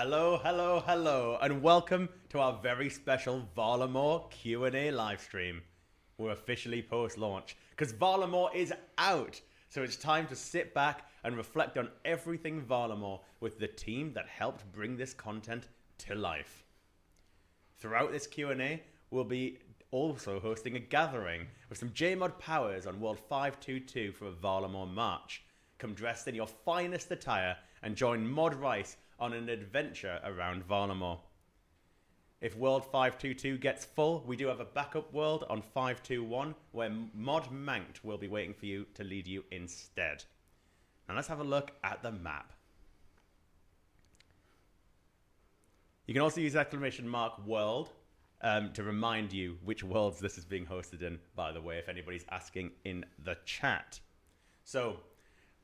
Hello, hello, hello, and welcome to our very special Varlamore Q&A livestream. We're officially post-launch, because Varlamore is out, so it's time to sit back and reflect on everything Varlamore with the team that helped bring this content to life. Throughout this Q&A, we'll be also hosting a gathering with some JMod powers on World 522 for a Varlamore March. Come dressed in your finest attire and join Mod Rice on an adventure around Varlamore. If World 522 gets full, we do have a backup world on 521 where Mod Manked will be waiting for you to lead you instead. Now let's have a look at the map. You can also use !world to remind you which worlds this is being hosted in, by the way, if anybody's asking in the chat. So,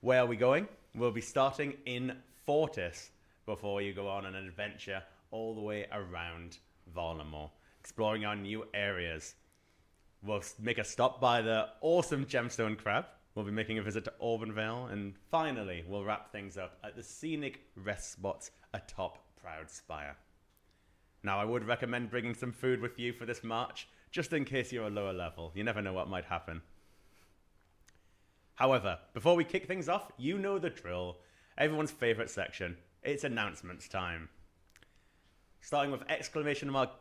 where are we going? We'll be starting in Fortis before you go on an adventure all the way around Varlamore, exploring our new areas. We'll make a stop by the awesome Gemstone Crab. We'll be making a visit to Auburn and finally we'll wrap things up at the scenic rest spots atop Proud Spire. Now, I would recommend bringing some food with you for this march, just in case you're a lower level. You never know what might happen. However, before we kick things off, you know the drill. Everyone's favourite section. It's announcements time. Starting with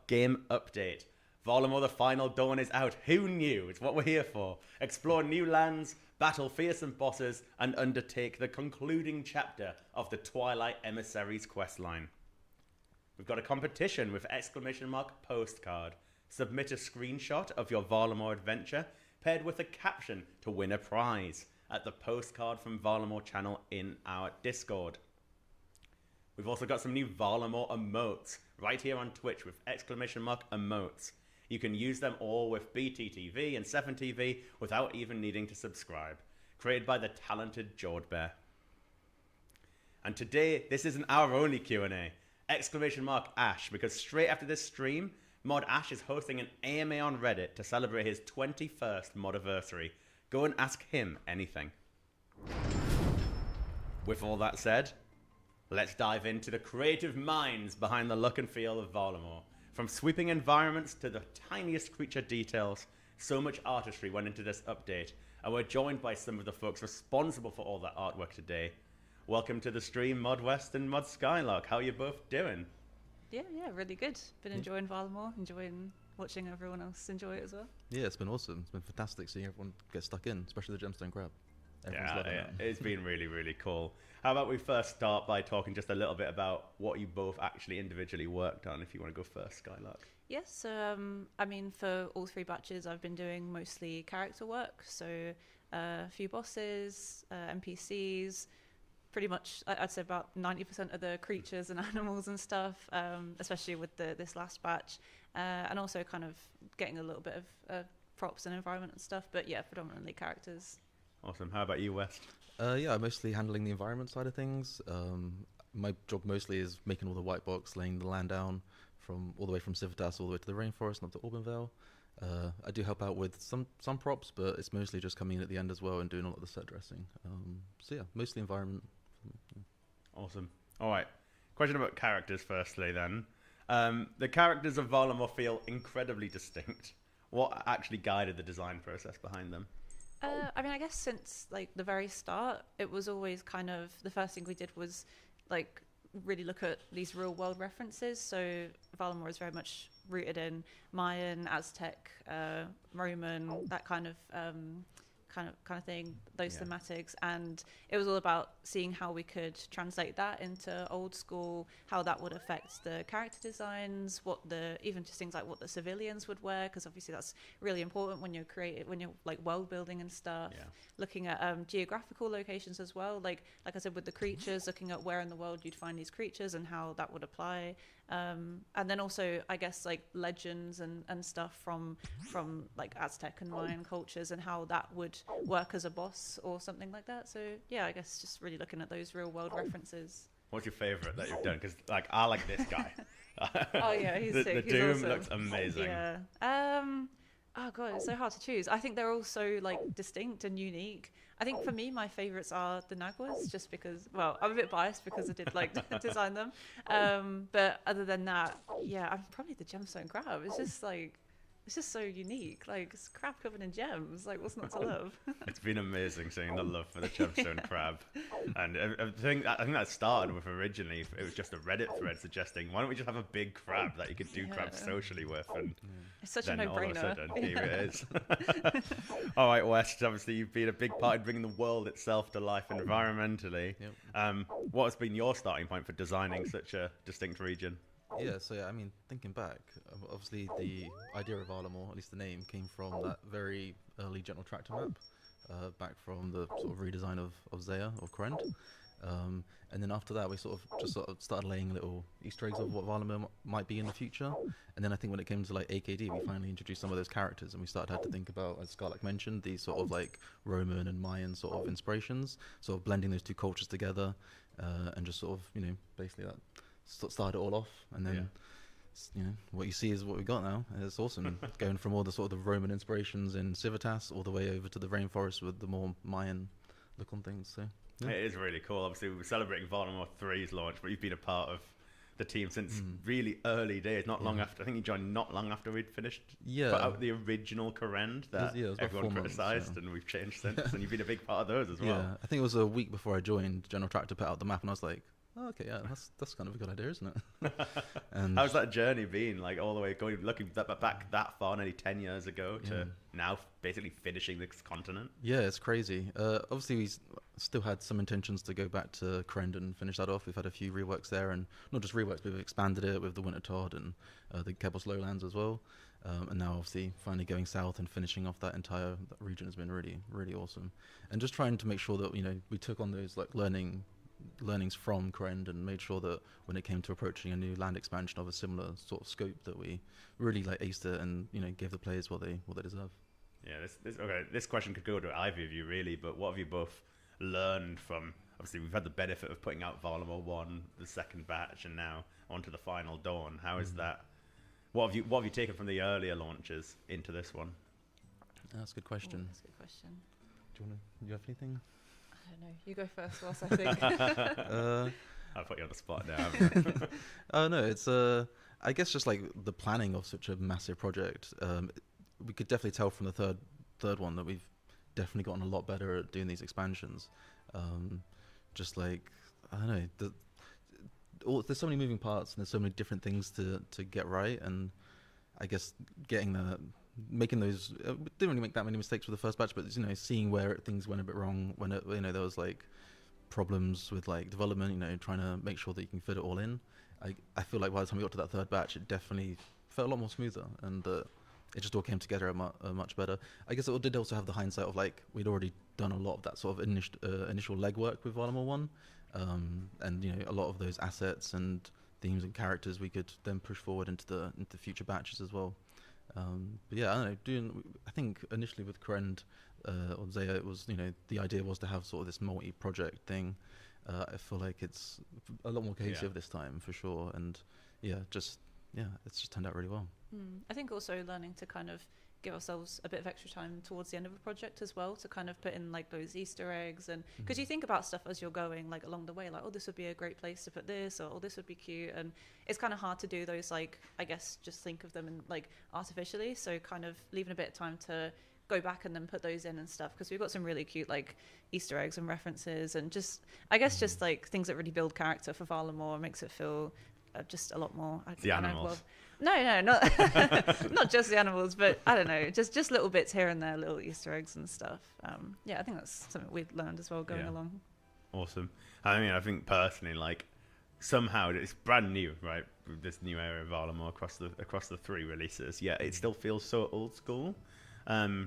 !game update. Varlamore the Final Dawn is out. Who knew? It's what we're here for. Explore new lands, battle fearsome bosses, and undertake the concluding chapter of the Twilight Emissaries questline. We've got a competition with !postcard. Submit a screenshot of your Varlamore adventure paired with a caption to win a prize at the Postcard from Varlamore channel in our Discord. We've also got some new Varlamore emotes right here on Twitch with !emotes. You can use them all with BTTV and 7TV without even needing to subscribe. Created by the talented Jordbear. And today, this isn't our only Q&A. !Ash, because straight after this stream, Mod Ash is hosting an AMA on Reddit to celebrate his 21st Modiversary. Go and ask him anything. With all that said, let's dive into the creative minds behind the look and feel of Varlamore. From sweeping environments to the tiniest creature details, so much artistry went into this update, and we're joined by some of the folks responsible for all that artwork today. Welcome to the stream, Mod West and Mods Skylark. How are you both doing? Yeah, really good. Been enjoying Varlamore, enjoying watching everyone else enjoy it as well. Yeah, it's been awesome. It's been fantastic seeing everyone get stuck in, especially the Gemstone Crab. Everyone's loving it. It's been really, really cool. How about we first start by talking just a little bit about what you both actually individually worked on, if you want to go first, Skylark. Yes, I mean, for all three batches, I've been doing mostly character work, so a few bosses, NPCs, pretty much, I'd say about 90% of the creatures and animals and stuff, especially with this last batch, and also kind of getting a little bit of props and environment and stuff, but yeah, predominantly characters. Awesome. How about you, West? Yeah, mostly handling the environment side of things. My job mostly is making all the white box, laying the land down from all the way from Civitas all the way to the rainforest and up to Auburn. I do help out with some props, but it's mostly just coming in at the end as well and doing a lot of the set dressing. So yeah, mostly environment. Awesome. All right. Question about characters firstly then. The characters of Varlamore feel incredibly distinct. What actually guided the design process behind them? I mean, I guess since like the very start, it was always kind of the first thing we did was like really look at these real world references. So Varlamore is very much rooted in Mayan, Aztec, Roman, that kind of thing, those thematics, and it was all about seeing how we could translate that into old school, how that would affect the character designs, even just things like what the civilians would wear, because obviously that's really important when you're like world building and stuff. Looking at geographical locations as well, like I said with the creatures, looking at where in the world you'd find these creatures and how that would apply, and then also I guess like legends and stuff from like Aztec and Mayan cultures and how that would work as a boss or something like that. So yeah, I guess just really looking at those real world references. What's your favorite that you've done? Because like I like this guy. Oh yeah, he's sick. The He's Doom awesome. looks amazing. Yeah. Oh god, it's so hard to choose. I think they're all so like distinct and unique. I think for me, my favorites are the Naguas, just because. Well, I'm a bit biased because I did like design them. But other than that, yeah, I'm probably the gemstone crab. It's just so unique. Like it's crab covered in gems. Like what's not to love? It's been amazing seeing the love for the gemstone crab, and I think that started with originally it was just a Reddit thread suggesting why don't we just have a big crab that you could do crabs socially with, and It's such then a all of a no-brainer. sudden here it is. All right, West. Obviously, you've been a big part in bringing the world itself to life environmentally. Yep. What has been your starting point for designing such a distinct region? Yeah, so I mean, thinking back, obviously the idea of Varlamore, at least the name, came from that very early general tractor map, back from the sort of redesign of Zaya, or Krend. And then after that, we sort of started laying little Easter eggs of what Varlamore might be in the future. And then I think when it came to like AKD, we finally introduced some of those characters, and we started to think about, as Skylark mentioned, these sort of like Roman and Mayan sort of inspirations, sort of blending those two cultures together, and just sort of, you know, basically that started it all off. And then what you see is what we got now, and it's awesome. Going from all the sort of the Roman inspirations in Civitas all the way over to the rainforest with the more Mayan look on things. So yeah. It is really cool. Obviously, we were celebrating Varlamore 3's launch, but you've been a part of the team since really early days. Not long after. I think you joined not long after we'd finished. Yeah. Put out the original Corrend that it was about everyone 4 months, criticised, and we've changed since. And you've been a big part of those as well. Yeah, I think it was a week before I joined, General Tractor put out the map, and I was like, oh, okay, yeah, that's kind of a good idea, isn't it? And how's that journey been? Like all the way looking back that far, nearly 10 years ago, to now basically finishing this continent. Yeah, it's crazy. Obviously, we still had some intentions to go back to Krend and finish that off. We've had a few reworks there, and not just reworks, but we've expanded it with the Winter Todd and the Kebos Lowlands as well. And now, obviously, finally going south and finishing off that entire region has been really, really awesome. And just trying to make sure that, you know, we took on those like learnings from Krend and made sure that when it came to approaching a new land expansion of a similar sort of scope, that we really like aced it and, you know, gave the players what they deserve. Yeah, this question could go to either of you really, but what have you both learned from? Obviously, we've had the benefit of putting out Varlamore 1, the second batch, and now onto the final Dawn. How is that? What have you taken from the earlier launches into this one? That's a good question. Ooh, that's a good question. Do you have anything? I don't know. You go first, whilst I think. I'll put you on the spot now. Oh no, it's I guess just like the planning of such a massive project. We could definitely tell from the third one that we've definitely gotten a lot better at doing these expansions. Just like, I don't know, there's so many moving parts and there's so many different things to get right, and I guess making those didn't really make that many mistakes with the first batch, but, you know, seeing where things went a bit wrong when you know, there was like problems with like development, you know, trying to make sure that you can fit it all in. I feel like by the time we got to that third batch, it definitely felt a lot more smoother, and it just all came together much better. I guess it did also have the hindsight of like we'd already done a lot of that sort of initial legwork with Varlamore 1, and, you know, a lot of those assets and themes and characters we could then push forward into future batches as well. But yeah, I don't know. I think initially with Krend or Zaya, it was, you know, the idea was to have sort of this multi-project thing. I feel like it's a lot more cohesive this time for sure, and it's just turned out really well. I think also learning to kind of give ourselves a bit of extra time towards the end of a project as well, to kind of put in like those Easter eggs, and because you think about stuff as you're going like along the way, like, oh, this would be a great place to put this, or oh, this would be cute, and it's kind of hard to do those, like, I guess just think of them in like artificially, so kind of leaving a bit of time to go back and then put those in and stuff, because we've got some really cute like Easter eggs and references, and just I guess just like things that really build character for Varlamore, makes it feel just a lot more. The animals. No, not not just the animals, but I don't know, just little bits here and there, little Easter eggs and stuff. I think that's something we've learned as well going along. Awesome. I mean, I think personally, like, somehow it's brand new, right? With this new area of Varlamore across the 3 releases, it still feels so old school.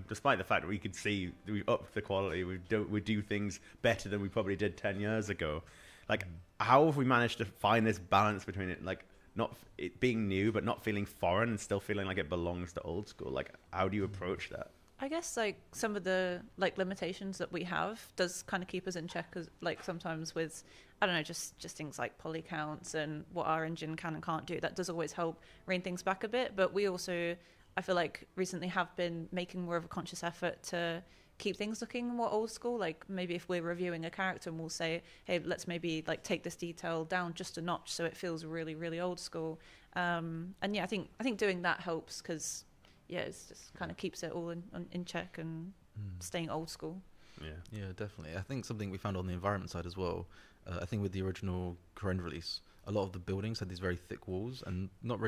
Despite the fact that we could see we've upped the quality, we do things better than we probably did 10 years ago. Like, how have we managed to find this balance between it, like, not it being new but not feeling foreign and still feeling like it belongs to old school? Like, how do you approach that? I guess like some of the like limitations that we have does kind of keep us in check, as like sometimes with, I don't know, just things like poly counts and what our engine can and can't do. That does always help rein things back a bit, but we also I feel like recently have been making more of a conscious effort to keep things looking more old school. Like maybe if we're reviewing a character and we'll say, hey, let's maybe like take this detail down just a notch so it feels really, really old school. And yeah, I think doing that helps because yeah, it's just kind of keeps it all in check and staying old school. Yeah, definitely. I think something we found on the environment side as well, I think with the original Kieren release, a lot of the buildings had these very thick walls, and that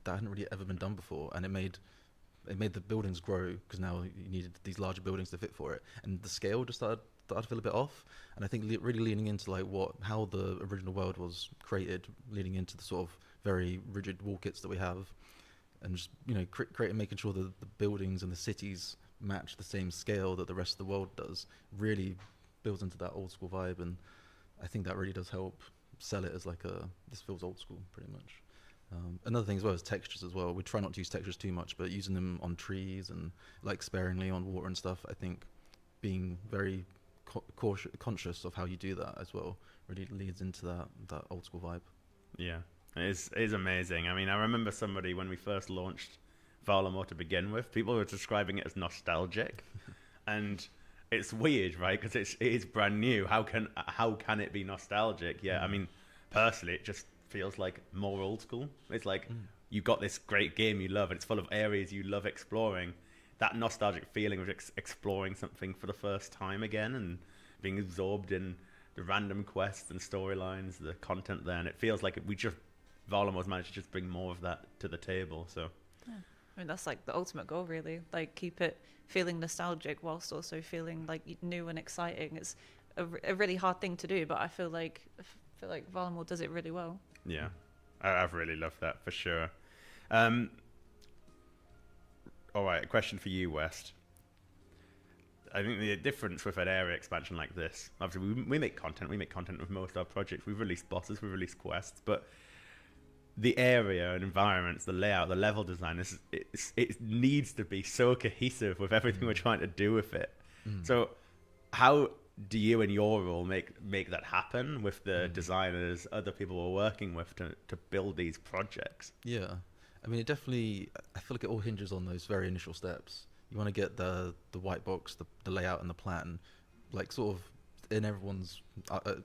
hadn't really ever been done before, and it made the buildings grow because now you needed these larger buildings to fit for it, and the scale just started to feel a bit off. And I think really leaning into like how the original world was created, leaning into the sort of very rigid wall kits that we have, and just creating, making sure that the buildings and the cities match the same scale that the rest of the world does, really builds into that old school vibe. And I think that really does help sell it as like this feels old school pretty much. Another thing as well is textures as well. We try not to use textures too much, but using them on trees and like sparingly on water and stuff, I think being very conscious of how you do that as well really leads into that old school vibe. Yeah, it is amazing. I mean, I remember somebody when we first launched Varlamore to begin with, people were describing it as nostalgic, and it's weird, right? Because it is brand new. How can it be nostalgic? Yeah, I mean, personally, it just feels like more old school. It's like you got this great game you love, and it's full of areas you love exploring. That nostalgic feeling of exploring something for the first time again and being absorbed in the random quests and storylines, the content there, and it feels like Varlamore's managed to just bring more of that to the table. So. Yeah. I mean, that's like the ultimate goal, really. Like, keep it feeling nostalgic whilst also feeling like new and exciting. It's a really hard thing to do, but I feel like Varlamore does it really well. Yeah, I've really loved that for sure. All right, a question for you, West. I think the difference with an area expansion like this, obviously we make content. We make content with most of our projects. We've released bosses, we've released quests, but the area and environments, the layout, the level design, it needs to be so cohesive with everything we're trying to do with it. So how do you in your role make that happen with the designers, other people we're working with to build these projects? Yeah, I mean, I feel like it all hinges on those very initial steps. You want to get the white box, the layout and the plan, like sort of in everyone's,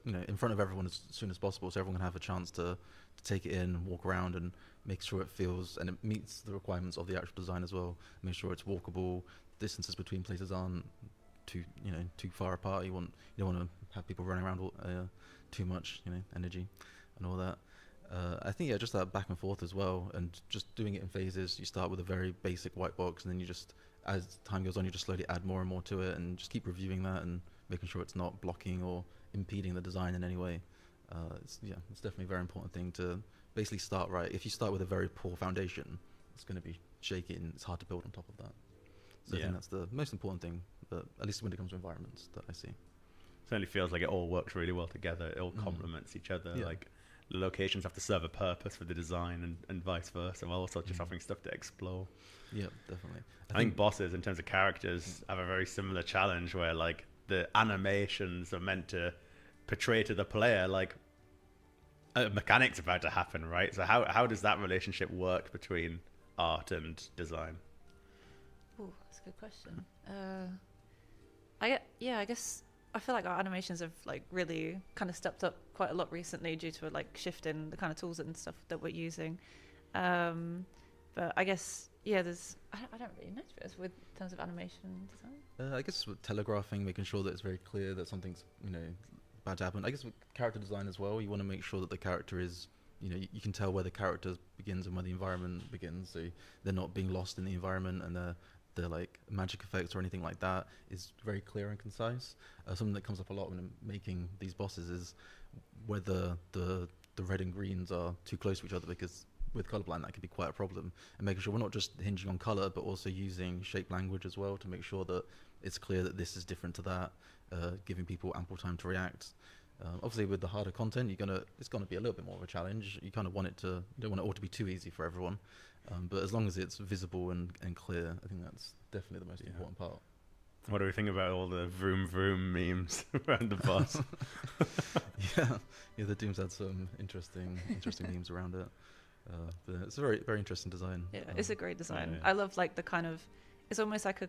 in front of everyone as soon as possible, so everyone can have a chance to take it in, walk around, and make sure it feels and it meets the requirements of the actual design as well. Make sure it's walkable. Distances between places aren't too far apart. You don't want to have people running around too much, energy and all that. I think just that back and forth as well, and just doing it in phases. You start with a very basic white box, and then you just, as time goes on, you just slowly add more and more to it, and just keep reviewing that and making sure it's not blocking or impeding the design in any way. It's definitely a very important thing to basically start right. If you start with a very poor foundation, it's going to be shaky and it's hard to build on top of that. So I think that's the most important thing, but at least when it comes to environments, that I see. Certainly feels like it all works really well together. It all complements each other. Yeah. Like the locations have to serve a purpose for the design and vice versa, while also just offering stuff to explore. Yeah, definitely. I think bosses, in terms of characters, have a very similar challenge where like the animations are meant to portray to the player like a mechanic's about to happen, right? So how does that relationship work between art and design? Oh, that's a good question. I guess I feel like our animations have like really kind of stepped up quite a lot recently due to like shift in the kind of tools and stuff that we're using. But I guess I don't really know to be honest with in terms of animation design. I guess with telegraphing, making sure that it's very clear that something's about to happen. I guess with character design as well, you want to make sure that the character is, you can tell where the character begins and where the environment begins, so they're not being lost in the environment, and the like magic effects or anything like that is very clear and concise. Something that comes up a lot when I'm making these bosses is whether the red and greens are too close to each other, because with colorblind that can be quite a problem, and making sure we're not just hinging on color but also using shape language as well to make sure that it's clear that this is different to that, giving people ample time to react. Obviously with the harder content it's gonna be a little bit more of a challenge. You don't want it all to be too easy for everyone, but as long as it's visible and clear, I think that's definitely the most important part. What do we think about all the vroom vroom memes around the boss? yeah, the Doom's had some interesting memes around it. But it's a very, very interesting design. Yeah, it's a great design. yeah. I love like the kind of, it's almost like a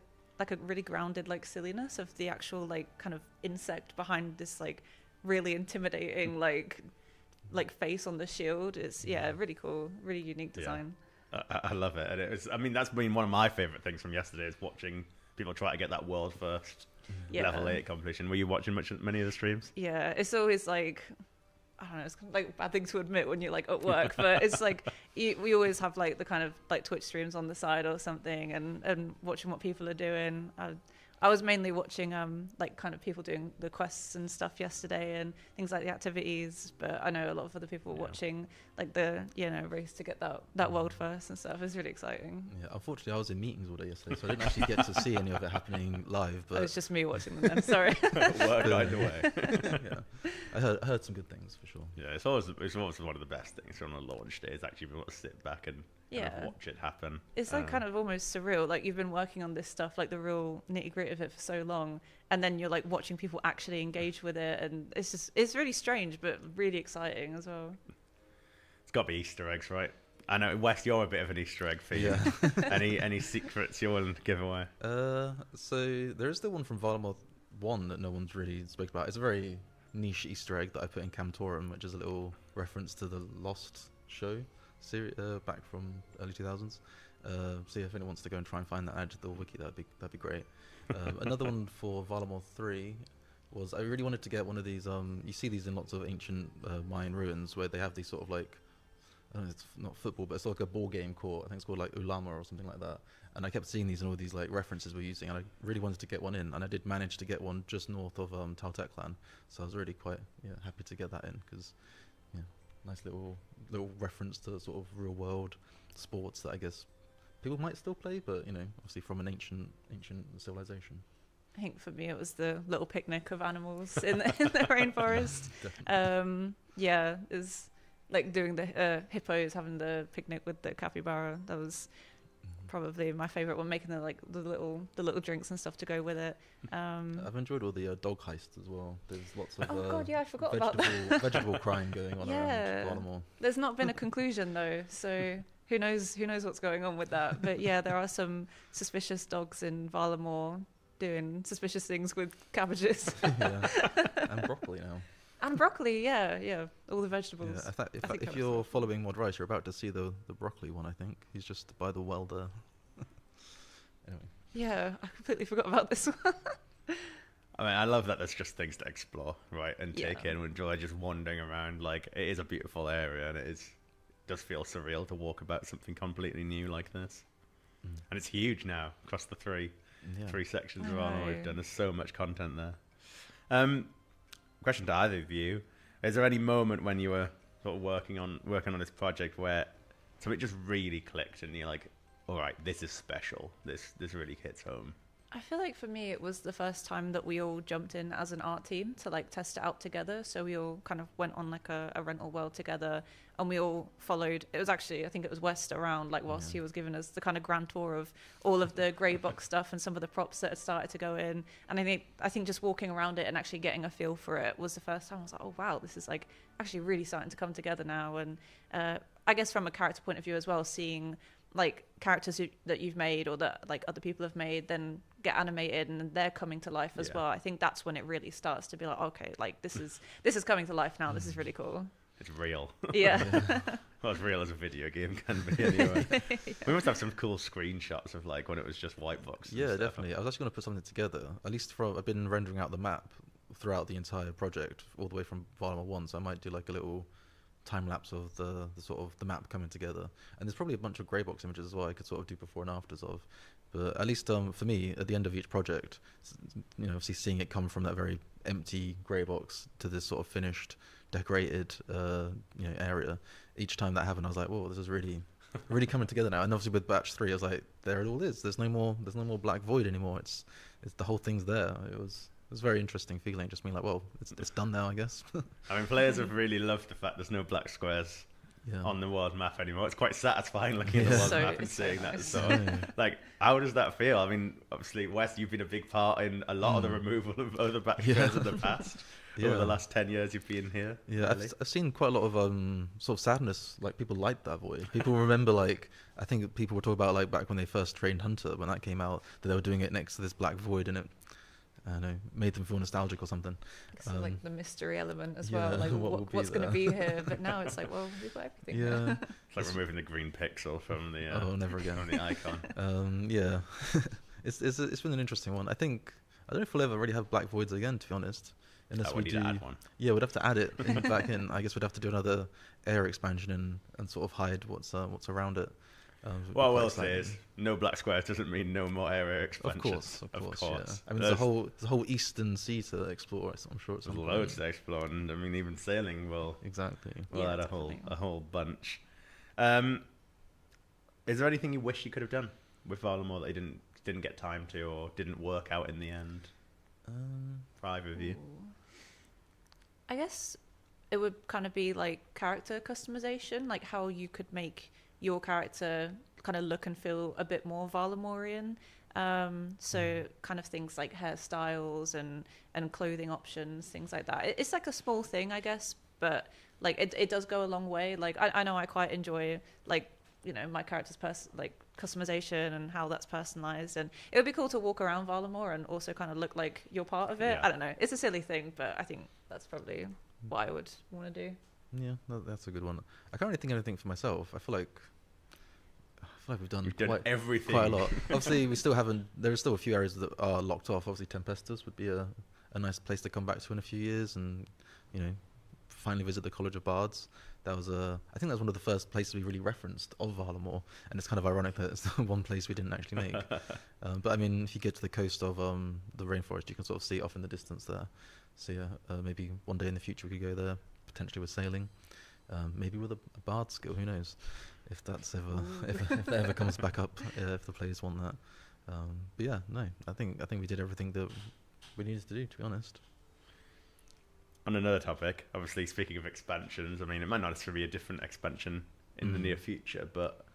really grounded like silliness of the actual like kind of insect behind this like really intimidating like face on the shield. It's really cool, really unique design. I love it, and I mean, that's been one of my favorite things from yesterday is watching people try to get that world first level 8 competition. Were you watching many of the streams? Yeah, it's always like, I don't know, it's kind of like a bad thing to admit when you're like at work, but it's like we always have like the kind of like Twitch streams on the side or something, and watching what people are doing. I was mainly watching like kind of people doing the quests and stuff yesterday and things like the activities, but I know a lot of other people were watching like the race to get that world first and stuff. It's really exciting. Yeah, unfortunately I was in meetings all day yesterday, so I didn't actually get to see any of it happening live. But it's just me watching them then. Sorry. Work either way. Yeah, I heard some good things for sure. Yeah, it's always one of the best things on a launch day is actually being able to sit back and kind of watch it happen. It's like kind of almost surreal. Like you've been working on this stuff, like the real nitty gritty of it for so long, and then you're like watching people actually engage with it, and it's really strange, but really exciting as well. It's got to be Easter eggs, right? I know, Wes, you're a bit of an Easter egg fiend. Yeah. any secrets you want to give away? So there is the one from Varlamore 1 that no one's really spoke about. It's a very niche Easter egg that I put in Camtorum, which is a little reference to the Lost show series back from early 2000s. So if anyone wants to go and try and find that, add to the wiki, that'd be great. Another one for Varlamore 3 was I really wanted to get one of these. You see these in lots of ancient Mayan ruins where they have these sort of like, I don't know, it's not football, but it's like a ball game court. I think it's called like Ulama or something like that. And I kept seeing these and all these like references we're using, and I really wanted to get one in, and I did manage to get one just north of Talteklan. So I was really quite happy to get that in because nice little reference to sort of real world sports that I guess people might still play, but obviously from an ancient civilization. I think for me it was the little picnic of animals in the rainforest. Is like doing the hippos having the picnic with the capybara. That was probably my favorite one, making the little drinks and stuff to go with it. I've enjoyed all the dog heists as well. There's lots of I forgot about that. vegetable crime going on around Varlamore. There's not been a conclusion though, so who knows what's going on with that. But yeah, there are some suspicious dogs in Varlamore doing suspicious things with cabbages. And broccoli now. And broccoli, yeah, all the vegetables. Yeah, if you're following Mod Rice, you're about to see the broccoli one. I think he's just by the well there. Anyway. Yeah, I completely forgot about this one. I mean, I love that there's just things to explore, right, and take in and enjoy just wandering around. Like, it is a beautiful area, and it does feel surreal to walk about something completely new like this. And it's huge now across the three sections of Varlamore we've done. There's so much content there. Question to either of you: is there any moment when you were sort of working on this project where something just really clicked and you're like, all right, this is special. This really hits home? I feel like for me it was the first time that we all jumped in as an art team to like test it out together. So we all kind of went on like a rental world together, and we all followed. It was actually, I think it was West around, like whilst he was giving us the kind of grand tour of all of the grey box stuff and some of the props that had started to go in. And I think just walking around it and actually getting a feel for it was the first time I was like, oh wow, this is like actually really starting to come together now. And I guess from a character point of view as well, seeing like characters that you've made or that like other people have made then get animated and they're coming to life as well. I think that's when it really starts to be like, okay, like this is coming to life now. This is really cool. It's real. Yeah. Well, as real as a video game can be anyway. We must have some cool screenshots of like when it was just white box. Yeah, definitely. I was actually going to put something together. At least I've been rendering out the map throughout the entire project, all the way from Varlamore 1. So I might do like a little time lapse of the sort of the map coming together. And there's probably a bunch of grey box images as well I could sort of do before and afters of. But at least for me, at the end of each project, obviously seeing it come from that very empty grey box to this sort of finished, decorated, area. Each time that happened, I was like, "Whoa, this is really, really coming together now." And obviously with batch 3, I was like, "There it all is. There's no more black void anymore. It's the whole thing's there." It was a very interesting feeling, just being like, "Well, it's done now, I guess." I mean, players have really loved the fact there's no black squares. on the world map anymore. It's quite satisfying looking at the world map and seeing that. So, like, how does that feel? I mean, obviously, Wes, you've been a big part in a lot of the removal of other backgrounds in the past. Over the last 10 years you've been here. Yeah, I've seen quite a lot of sort of sadness. Like, people like that void. People remember, like, I think people were talking about, like, back when they first trained Hunter, when that came out, that they were doing it next to this black void, and it, I don't know, made them feel nostalgic or something. It's like the mystery element as well, like what's going to be here. But now it's like, well, we've got everything. Yeah. It's like removing the green pixel from the never again. From the icon. Yeah. It's been an interesting one. I don't know if we'll ever really have black voids again, to be honest. Unless we do, add one. Yeah, we'd have to add it back in. I guess we'd have to do another air expansion and sort of hide what's around it. What I will say is, no black squares doesn't mean no more area expansions. Of course. Yeah. I mean, there's a whole eastern sea to explore. So I'm sure it's loads to explore, and I mean, even sailing will add a whole bunch. Is there anything you wish you could have done with Varlamore that you didn't get time to, or didn't work out in the end? For either of you. I guess it would kind of be like character customization, like how you could make your character kind of look and feel a bit more Varlamorean. So kind of things like hairstyles and clothing options, things like that. It's like a small thing, I guess, but like it does go a long way. Like I know I quite enjoy, like, you know, my character's customization and how that's personalized, and it would be cool to walk around Varlamore and also kind of look like you're part of it. I don't know, it's a silly thing, but I think that's probably what I would want to do. Yeah, that's a good one. I can't really think of anything for myself. I feel like we've done everything, quite a lot. Obviously, there are still a few areas that are locked off. Obviously, Tempestus would be a nice place to come back to in a few years, and, you know, finally visit the College of Bards. That was I think that was one of the first places we really referenced of Varlamore, and it's kind of ironic that it's the one place we didn't actually make. But I mean, if you get to the coast of the rainforest, you can sort of see it off in the distance there. So yeah, maybe one day in the future we could go there, potentially with sailing, maybe with a bard skill. Who knows? If that's ever if that ever comes back up, if the players want that. But yeah, no, I think we did everything that we needed to do, to be honest. On another topic, obviously, speaking of expansions, I mean, it might not necessarily be a different expansion in the near future, but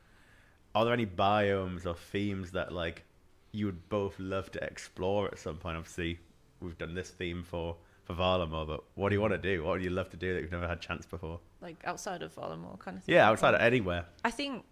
are there any biomes or themes that, like, you would both love to explore at some point? Obviously, we've done this theme for Varlamore, but what do you want to do? What would you love to do that you've never had chance before? Like outside of Varlamore kind of thing? Yeah, outside of anywhere. I think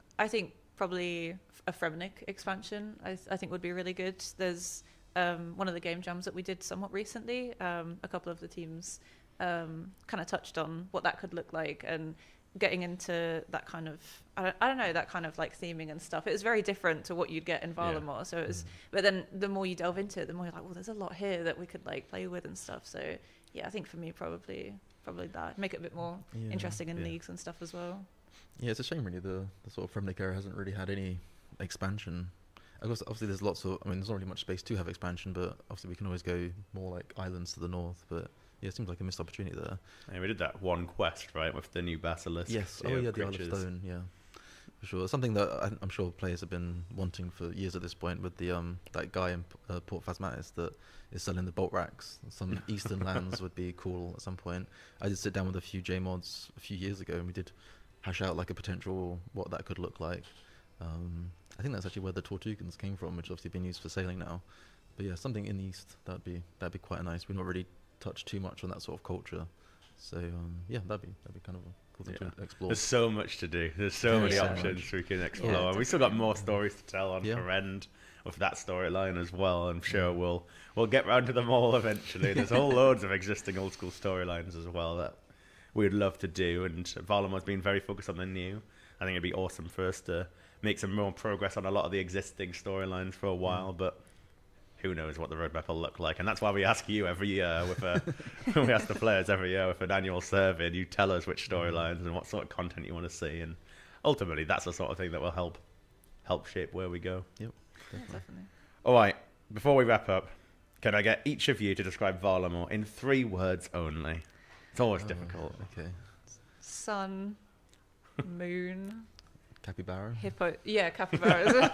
probably a Fremnik expansion I think would be really good. There's one of the game jams that we did somewhat recently. A couple of the teams kind of touched on what that could look like, and getting into that kind of I don't know, that kind of like theming and stuff. It was very different to what you'd get in Varlamore. Yeah. So it was, but then the more you delve into it, the more you're like, well, there's a lot here that we could like play with and stuff. So yeah, I think for me probably that, make it a bit more interesting in leagues and stuff as well. Yeah, it's a shame really the sort of Fremnik area hasn't really had any expansion. Of course, obviously there's lots of, I mean, there's not really much space to have expansion, but obviously we can always go more like islands to the north. But yeah, it seems like a missed opportunity there. Yeah, we did that one quest, right, with the new Basilisk. Yes, the Isle of Stone, yeah, for sure. Something that I'm sure players have been wanting for years at this point, with the that guy in Port Phasmatis that is selling the bolt racks. Some eastern lands would be cool at some point. I did sit down with a few J-mods a few years ago, and we did hash out like a potential what that could look like. I think that's actually where the Tortugans came from, which obviously been used for sailing now. But yeah, something in the east, that'd be quite nice. We've not really touched too much on that sort of culture, so yeah, that'd be kind of a cool thing to explore. There's so much to do. There's so many options we can explore, and we still got more stories to tell on for end of that storyline as well. I'm sure we'll get round to them all eventually. There's whole loads of existing old school storylines as well that we'd love to do, and Varlamore's been very focused on the new. I think it'd be awesome for us to make some more progress on a lot of the existing storylines for a while, but who knows what the roadmap will look like. And that's why we ask you every year we ask the players every year with an annual survey, and you tell us which storylines and what sort of content you want to see, and ultimately that's the sort of thing that will help shape where we go. Yep, definitely. All right, before we wrap up, can I get each of you to describe Varlamore in 3 words only? It's always difficult. Okay. Sun, moon, capybara. Hippo. Yeah, capybaras.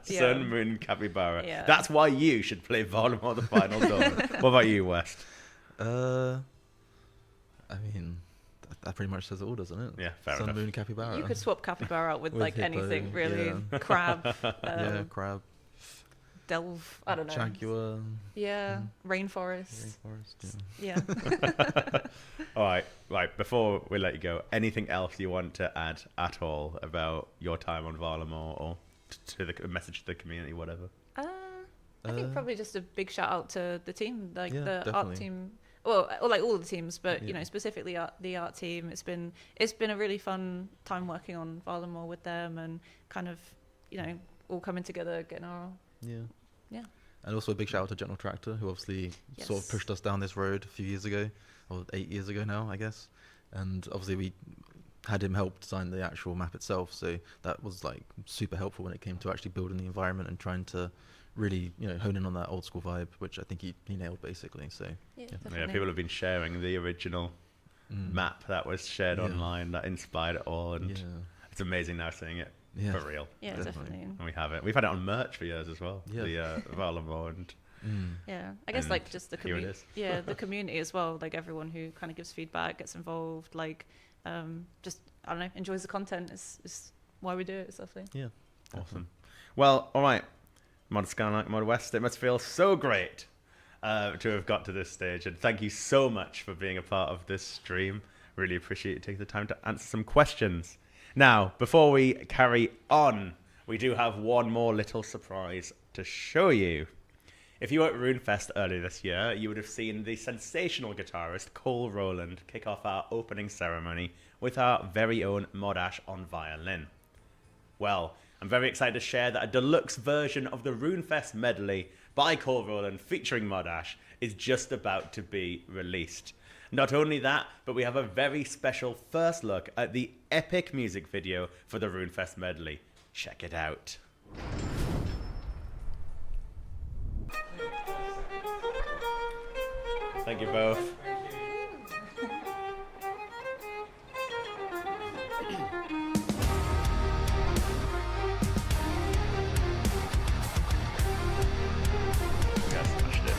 Sun, moon, capybara. Yeah. That's why you should play Varlamore the Final Dawn. What about you, West? I mean, That pretty much says it all, doesn't it? Yeah, fair Sun, enough. moon, capybara. You could swap capybara out with, With like hippo, anything, really. yeah. Crab, Yeah, crab. delve, I don't know. Jaguar. Yeah, rainforest. Rainforest. Yeah. Yeah. All right, right. Before we let you go, anything else you want to add at all about your time on Varlamore or to the message to the community, whatever? I think probably just a big shout out to the team, like Yeah, the art definitely. team. Well, or like all the teams, but you Yeah. know, specifically the art team. It's been a really fun time working on Varlamore with them, and kind of, you know, all coming together, getting our Yeah. And also a big shout out to General Tractor, who obviously sort of Yes. pushed us down this road a few years ago, or 8 years ago now, I guess. And obviously we had him help design the actual map itself, so that was like super helpful when it came to actually building the environment and trying to really, you know, hone in on that old school vibe, which I think he nailed basically. So yeah, Yeah, definitely. people have been sharing the original map that was shared Yeah. online that inspired it all, and yeah, it's amazing now seeing it yeah, for real. Yeah, definitely. definitely. And we have it. We've had it on merch for years as well. Yeah. The Varlamore and Yeah, I guess And like just the here it community. is. Yeah, the community as well. Like everyone who kind of gives feedback, gets involved. Like, just I don't know, enjoys the content. Is why we do it. It's lovely. yeah. awesome. Well, all right, Mods Skylark, Mod West. It must feel so great to have got to this stage, and thank you so much for being a part of this stream. Really appreciate you taking the time to answer some questions. Now, before we carry on, we do have one more little surprise to show you. If you were at RuneFest earlier this year, you would have seen the sensational guitarist Cole Rowland kick off our opening ceremony with our very own Mod Ash on violin. Well, I'm very excited to share that a deluxe version of the RuneFest medley by Cole Rowland featuring Mod Ash is just about to be released. Not only that, but we have a very special first look at the epic music video for the RuneFest medley. Check it out. Thank you both. You guys smashed it.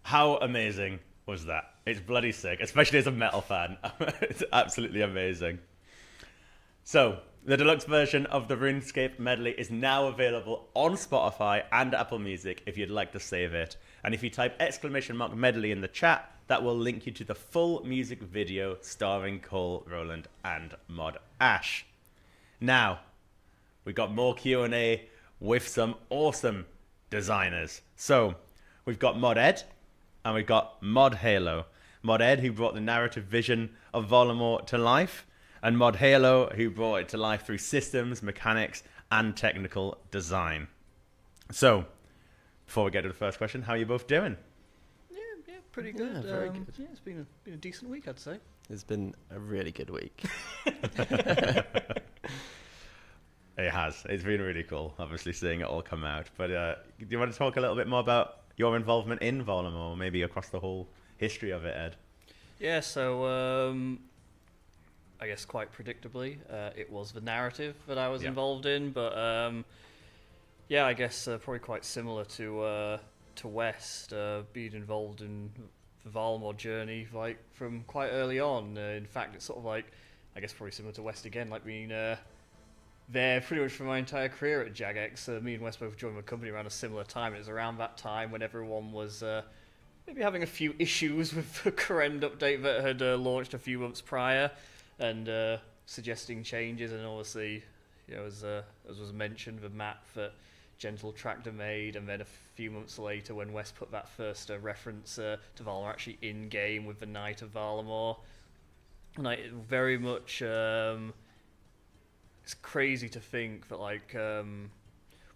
How amazing was that? It's bloody sick, especially as a metal fan. It's absolutely amazing. So, the deluxe version of the RuneScape medley is now available on Spotify and Apple Music if you'd like to save it. And if you type !medley in the chat, that will link you to the full music video starring Cole Rowland and Mod Ash. Now, we got more Q&A with some awesome designers. So, we've got Mod Ed, and we've got Mod Halo. Mod Ed, who brought the narrative vision of Varlamore to life, and Mod Halo, who brought it to life through systems, mechanics, and technical design. So, before we get to the first question, how are you both doing? Yeah, pretty good. Yeah, very good. Yeah, it's been a decent week, I'd say. It's been a really good week. It has. It's been really cool, obviously, seeing it all come out. But do you want to talk a little bit more about your involvement in Varlamore, maybe across the whole history of it, Ed? Yeah, so I guess quite predictably, it was the narrative that I was Yeah. involved in, but yeah, I guess probably quite similar to West, being involved in the Varlamore journey like from quite early on. In fact, it's sort of like, I guess probably similar to West again, like being there pretty much for my entire career at Jagex. Me and West both joined the company around a similar time. It was around that time when everyone was maybe having a few issues with the Kieren update that had launched a few months prior, and suggesting changes. And obviously, you know, as was mentioned, the map that Gentle Tractor made, and then a few months later when West put that first reference to Varlamore actually in game with the Knight of Varlamore, and like very much. It's crazy to think that like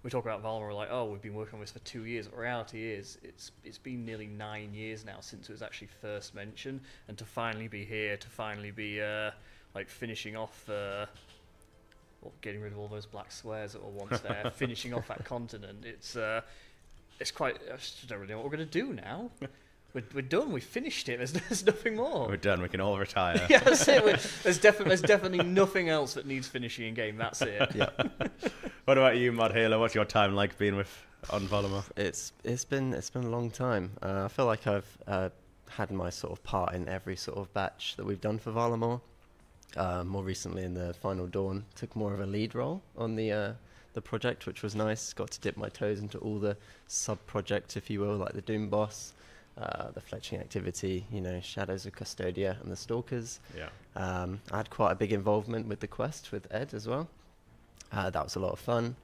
we talk about Varlamore like, oh, we've been working on this for 2 years. But the reality is it's been nearly 9 years now since it was actually first mentioned, and to finally be here, to finally be like finishing off getting rid of all those black squares that were once there, finishing off that continent. It's it's quite. I just don't really know what we're going to do now. We're done. We finished it. There's nothing more. We're done. We can all retire. Yeah, that's it. There's definitely nothing else that needs finishing in game. That's it. Yeah. What about you, Mod Halo? What's your time like being on Varlamore? It's been a long time. I feel like I've had my sort of part in every sort of batch that we've done for Varlamore. More recently in the Final Dawn, took more of a lead role on the project, which was nice. Got to dip my toes into all the sub-projects, if you will, like the Doom Boss, the fletching activity, Shadows of Custodia and the Stalkers. Yeah. I had quite a big involvement with the quest with Ed as well. That was a lot of fun.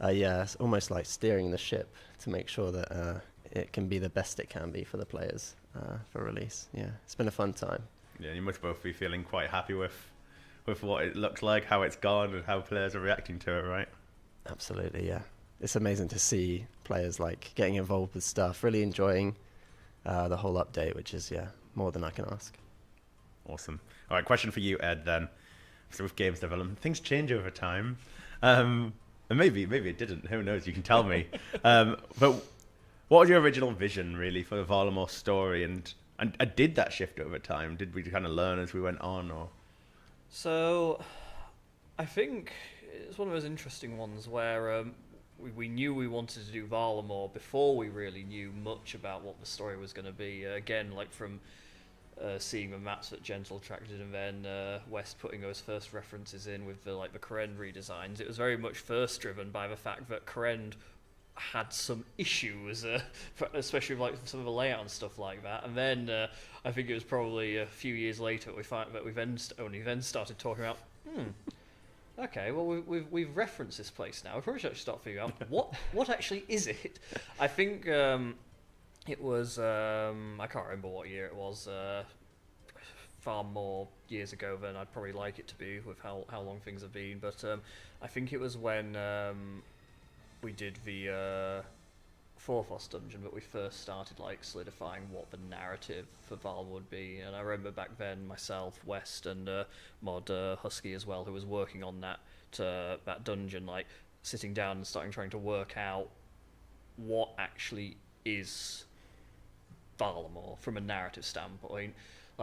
It's almost like steering the ship to make sure that it can be the best it can be for the players for release. Yeah, it's been a fun time. Yeah, you must both be feeling quite happy with what it looks like, how it's gone, and how players are reacting to it, right? Absolutely, yeah. It's amazing to see players like getting involved with stuff, really enjoying the whole update, which is more than I can ask. Awesome. All right, question for you, Ed. Then, so with games development, things change over time, and maybe it didn't. Who knows? You can tell me. But what was your original vision, really, for the Varlamore story, and did that shift over time? Did we kind of learn as we went on, or? So, I think it's one of those interesting ones where we knew we wanted to do Varlamore before we really knew much about what the story was going to be. Again, like from seeing the maps that Gentle attracted, and then West putting those first references in with the Kieren redesigns. It was very much first driven by the fact that Kieren had some issues, especially with some of the layout and stuff like that. And then I think it was probably a few years later we find that we only then started talking about. Okay, well we've referenced this place now. We probably should start figuring out what actually is it. I think it was I can't remember what year it was. Far more years ago than I'd probably like it to be with how long things have been. But I think it was when we did the Forthos dungeon that we first started solidifying what the narrative for Val would be. And I remember back then myself, West, and Mod Husky as well, who was working on that dungeon, sitting down and trying to work out what actually is Varlamore from a narrative standpoint.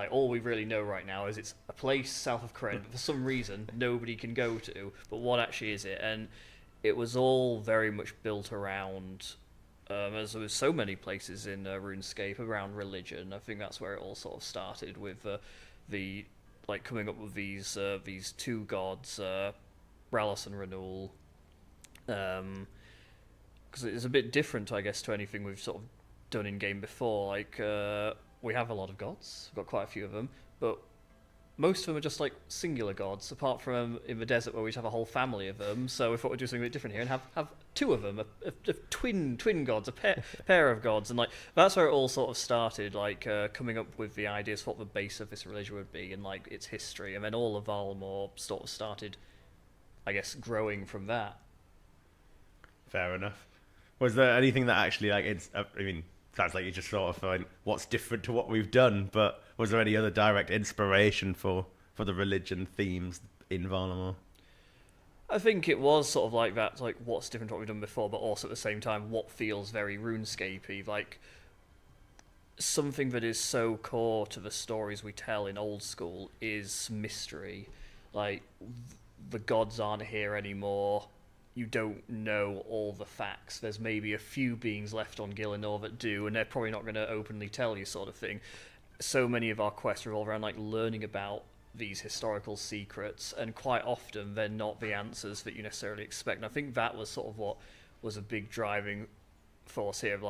All we really know right now is it's a place south of Kieren, but for some reason nobody can go to. But what actually is it? And it was all very much built around, as there was so many places in RuneScape, around religion. I think that's where it all sort of started with the coming up with these two gods, Rallis and Renewal. Because it's a bit different, I guess, to anything we've sort of done in game before. We have a lot of gods, we've got quite a few of them, but most of them are just singular gods, apart from in the desert where we have a whole family of them. So we thought we'd do something a bit different here and have two of them, a twin gods, a pair of gods. And that's where it all sort of started, coming up with the ideas for what the base of this religion would be and its history. And then all of Varlamore sort of started, I guess, growing from that. Fair enough. Was there anything that actually sounds like you just sort of find what's different to what we've done, but was there any other direct inspiration for the religion themes in Varlamore? I think it was sort of like that, what's different to what we've done before, but also at the same time what feels very RuneScape-y, something that is so core to the stories we tell in old school is mystery. The gods aren't here anymore. You don't know all the facts. There's maybe a few beings left on Gillinor that do, and they're probably not going to openly tell you, sort of thing. So many of our quests revolve around learning about these historical secrets, and quite often they're not the answers that you necessarily expect. And I think that was sort of what was a big driving force here of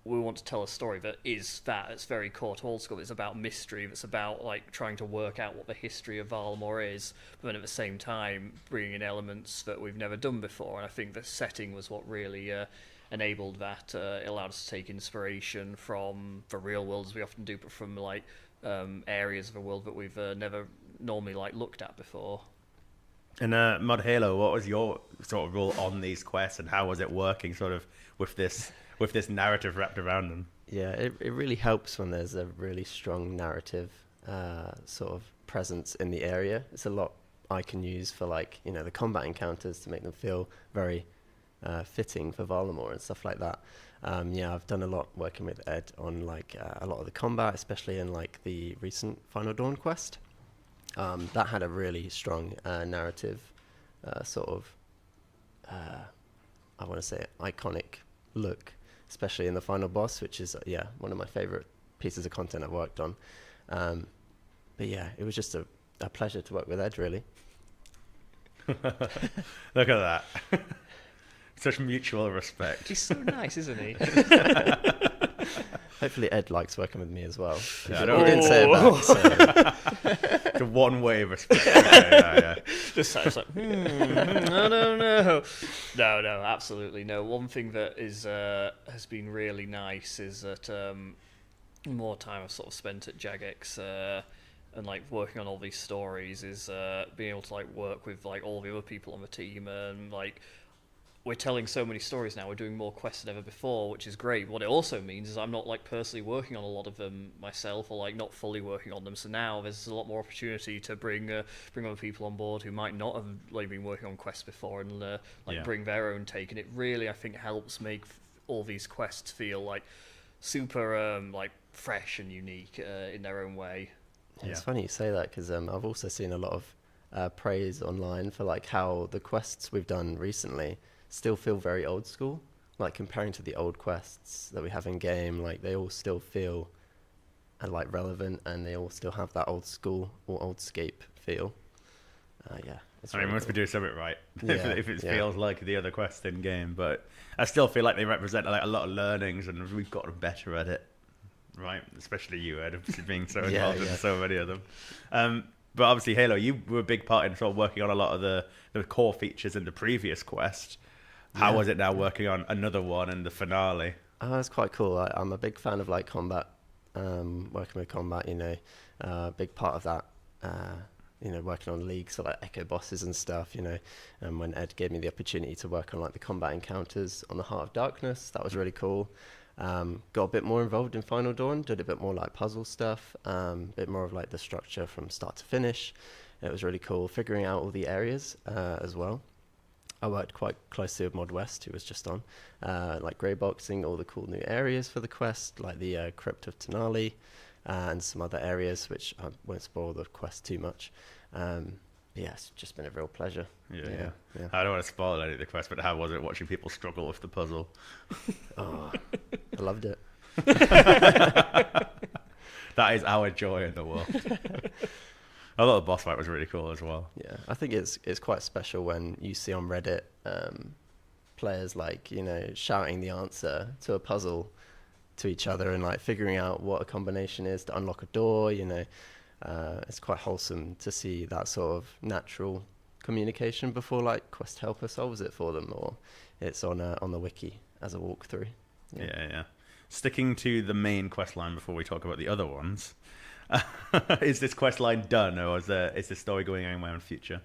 we want to tell a story that is that. It's very core to old school. It's about mystery. It's about trying to work out what the history of Varlamore is, but then at the same time bringing in elements that we've never done before. And I think the setting was what really enabled that. It allowed us to take inspiration from the real world, as we often do, but from areas of the world that we've never normally looked at before. And Mod Halo, what was your sort of role on these quests, and how was it working sort of with this narrative wrapped around them? Yeah, it really helps when there's a really strong narrative sort of presence in the area. It's a lot I can use for the combat encounters to make them feel very fitting for Varlamore and stuff like that. Yeah, I've done a lot working with Ed on like a lot of the combat, especially in like the recent Final Dawn quest. That had a really strong narrative, sort of, I want to say iconic look, especially in the final boss, which is one of my favorite pieces of content I've worked on. But yeah, it was just a pleasure to work with Ed, really. Look at that. Such mutual respect. He's so nice, isn't he? Hopefully Ed likes working with me as well. Yeah, He didn't say it back, so. It's a one-way respect. Yeah. Just sounds like, I don't know. No, absolutely no. One thing that is has been really nice is that more time I've sort of spent at Jagex and like working on all these stories is being able to like work with like all the other people on the team, and like we're telling so many stories now. We're doing more quests than ever before, which is great. What it also means is I'm not like personally working on a lot of them myself, or like not fully working on them. So now there's a lot more opportunity to bring other people on board who might not have like been working on quests before, and bring their own take. And it really, I think, helps make all these quests feel like super like fresh and unique in their own way. Yeah, it's funny you say that, because I've also seen a lot of praise online for like how the quests we've done recently still feel very old school, like comparing to the old quests that we have in game. Like they all still feel like relevant, and they all still have that old school or oldscape feel. It's I mean, we must be doing something right if it Yeah. feels like the other quests in game, but I still feel like they represent like a lot of learnings, and we've gotten better at it, right? Especially you, Ed, being so involved in so many of them. But obviously, Halo, you were a big part in sort of working on a lot of the core features in the previous quest. How was it now working on another one in the finale? It's quite cool. I'm a big fan of like combat, working with combat, big part of that, working on leagues for like echo bosses and stuff, and when Ed gave me the opportunity to work on like the combat encounters on the Heart of Darkness, that was really cool. Got a bit more involved in Final Dawn, did a bit more like puzzle stuff, a bit more of like the structure from start to finish. It was really cool figuring out all the areas as well. I worked quite closely with Mod West, who was just on, like grey boxing all the cool new areas for the quest, like the Crypt of Tenali, and some other areas, which I won't spoil the quest too much. Yeah, it's just been a real pleasure. Yeah. I don't want to spoil any of the quest, but how was it watching people struggle with the puzzle? Oh, I loved it. That is our joy in the world. I thought the boss fight was really cool as well. Yeah, I think it's quite special when you see on Reddit players like, shouting the answer to a puzzle to each other and like figuring out what a combination is to unlock a door. It's quite wholesome to see that sort of natural communication before like quest helper solves it for them, or it's on the wiki as a walkthrough. Yeah. Sticking to the main quest line before we talk about the other ones. Is this quest line done, or is this story going anywhere in the future?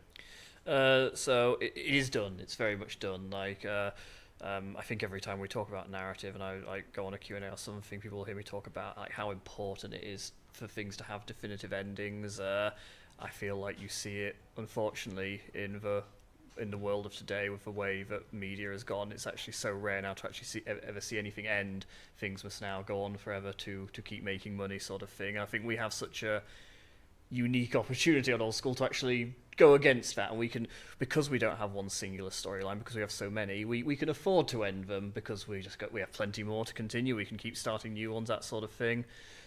So it is done. It's very much done. Like I think every time we talk about narrative, and I go on a Q&A or something, people will hear me talk about like how important it is for things to have definitive endings. I feel like you see it, unfortunately, in the world of today with the way that media has gone. It's actually so rare now to actually ever see anything end. Things must now go on forever to keep making money, sort of thing. I think we have such a unique opportunity on Old School to actually go against that, and we can, because we don't have one singular storyline, because we have so many, we can afford to end them, because we have plenty more to continue. We can keep starting new ones, that sort of thing.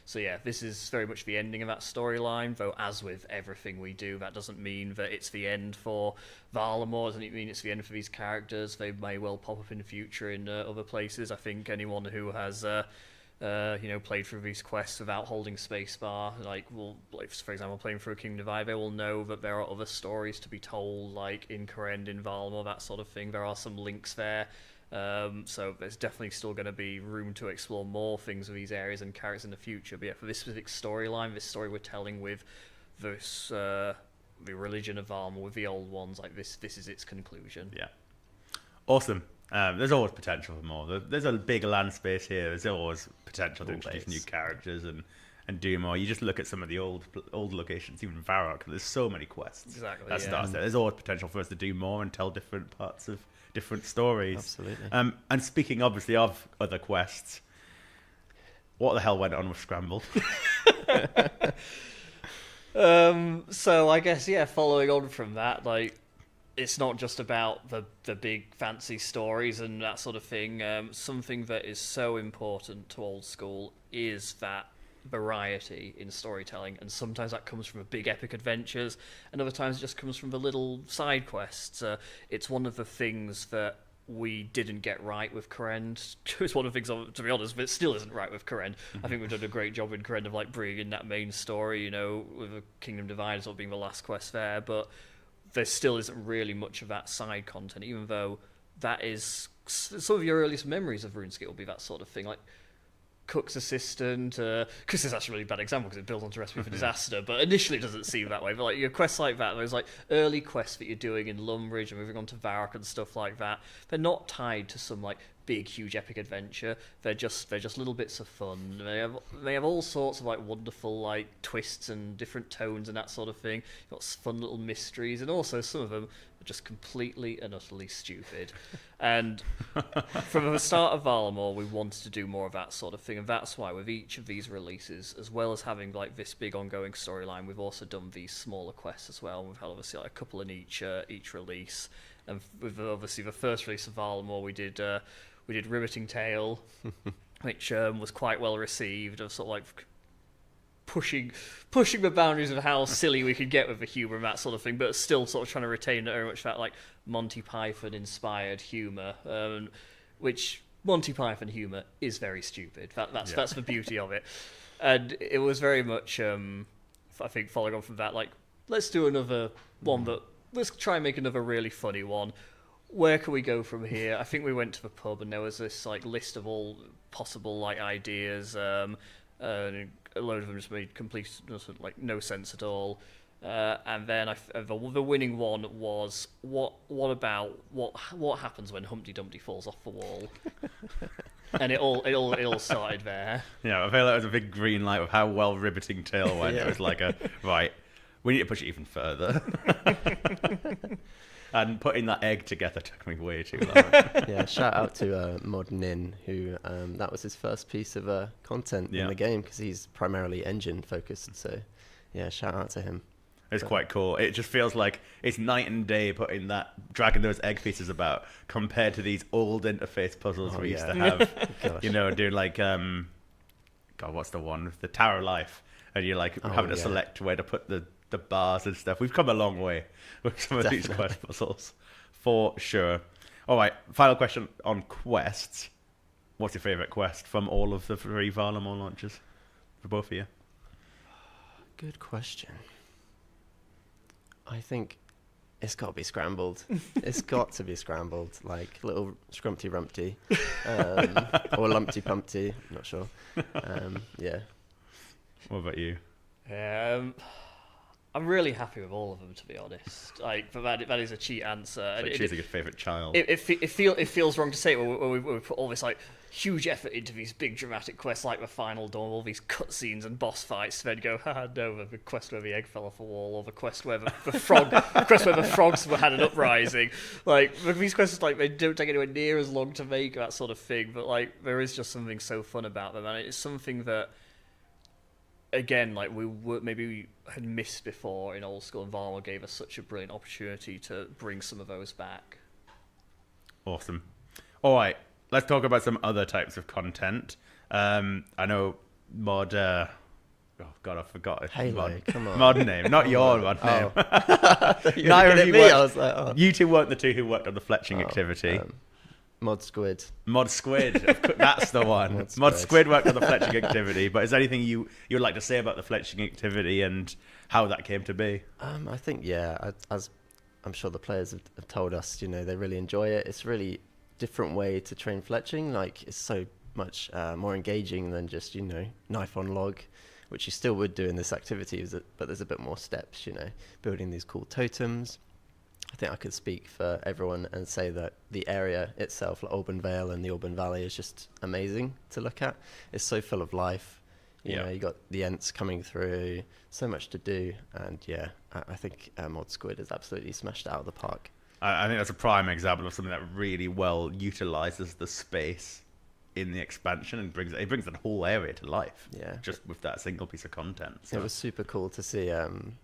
So yeah, this is very much the ending of that storyline, though as with everything we do, that doesn't mean that it's the end for Varlamore, doesn't mean it's the end for these characters. They may well pop up in the future in other places. I think anyone who has played through these quests without holding spacebar, for example, playing through King Divide, they will know that there are other stories to be told, like in Kieren, in Varlamore, that sort of thing. There are some links there. So there's definitely still going to be room to explore more things with these areas and characters in the future. But yeah, for this specific storyline, this story we're telling with this, the religion of Varlamore, with the old ones, like this is its conclusion. Yeah. Awesome. There's always potential for more. There's a big land space here. There's always potential to introduce new characters and and do more. You just look at some of the old locations, even Varrock. There's so many quests Exactly. that starts there. There's always potential for us to do more and tell different parts of different stories. Absolutely. And speaking obviously of other quests, what the hell went on with Scrambled? So I guess, yeah, following on from that, like, it's not just about the big fancy stories and that sort of thing. Something that is so important to old school is that variety in storytelling, and sometimes that comes from big epic adventures, and other times it just comes from the little side quests. It's one of the things that we didn't get right with Kieren. It's one of the things, to be honest, but it still isn't right with Kieren. I think we've done a great job in Kieren of like bringing in that main story, you know, with the Kingdom Divide sort of being the last quest there, but there still isn't really much of that side content, even though that is some of your earliest memories of RuneScape will be that sort of thing, like Cook's assistant. Cook's is actually a really bad example because it builds onto Recipe for Disaster, but initially it doesn't seem that way. But like your quests like that, there's like early quests that you're doing in Lumbridge and moving on to Varrock and stuff like that. They're not tied to some like big, huge, epic adventure. They're just little bits of fun. They have all sorts of like wonderful like twists and different tones and that sort of thing. You've got fun little mysteries, and also some of them are just completely and utterly stupid. And from the start of Varlamore, we wanted to do more of that sort of thing, and that's why with each of these releases, as well as having like this big ongoing storyline, we've also done these smaller quests as well. We've had obviously like a couple in each release, and with obviously the first release of Varlamore, we did Riveting Tale, which was quite well received, of sort of like pushing the boundaries of how silly we could get with the humour and that sort of thing, but still sort of trying to retain very much that like Monty Python inspired humour, which Monty Python humour is very stupid. That's the beauty of it, and it was very much I think following on from that, like, let's do another one, but let's try and make another really funny one. Where can we go from here? I think we went to the pub and there was this like list of all possible like ideas. A load of them just made complete like no sense at all. And then the winning one was what happens when Humpty Dumpty falls off the wall? And it all started there. Yeah, I feel like it was a big green light with how well Riveting Tale went. It was like right, we need to push it even further. And putting that egg together took me way too long. Yeah, shout out to Mod Nin, who that was his first piece of content in the game, because he's primarily engine focused. So yeah, shout out to him. It's quite cool. It just feels like it's night and day dragging those egg pieces about compared to these old interface puzzles we used to have. You know, doing like what's the one with the Tower of Life, and you're like having to select where to put the bars and stuff. We've come a long way with some of these quest puzzles, for sure. All right, final question on quests. What's your favourite quest from all of the 3 Varlamore launches for both of you? Good question. I think it's got to be Scrambled. It's got to be Scrambled, like little Scrumpty Rumpty, or Lumpty Pumpty. I'm not sure. Yeah. What about you? I'm really happy with all of them, to be honest. Like, but that is a cheat answer. Like choosing a favourite child. It feels wrong to say it when we put all this like huge effort into these big dramatic quests, like the Final Dawn, all these cutscenes and boss fights, to then go, no, the quest where the egg fell off a wall, or the quest where the quest where the frogs had an uprising. Like, these quests, like, they don't take anywhere near as long to make, that sort of thing. But like, there is just something so fun about them, and it's something that, again, like we had missed before in old school, and Varlamore gave us such a brilliant opportunity to bring some of those back. Awesome. All right, let's talk about some other types of content. I know Mod. Oh God, I forgot it. Halo, come on. Mod name, not your mod name. Neither of you. I was like, oh. You two weren't the two who worked on the fletching activity. Mod Squid. Mod Squid, that's the one. Mod Squid worked on the fletching activity, but is there anything you would like to say about the fletching activity and how that came to be? I think, as I'm sure the players have told us, you know, they really enjoy it. It's a really different way to train fletching. Like, it's so much more engaging than just, you know, knife on log, which you still would do in this activity, but there's a bit more steps, you know, building these cool totems. I think I could speak for everyone and say that the area itself, like Auburn Vale and the Auburn Valley, is just amazing to look at. It's so full of life. You know, you got the Ents coming through, so much to do, and yeah, I think Mod Squid has absolutely smashed it out of the park. I think that's a prime example of something that really well utilizes the space in the expansion and brings that whole area to life. Yeah, just with that single piece of content. So. It was super cool to see,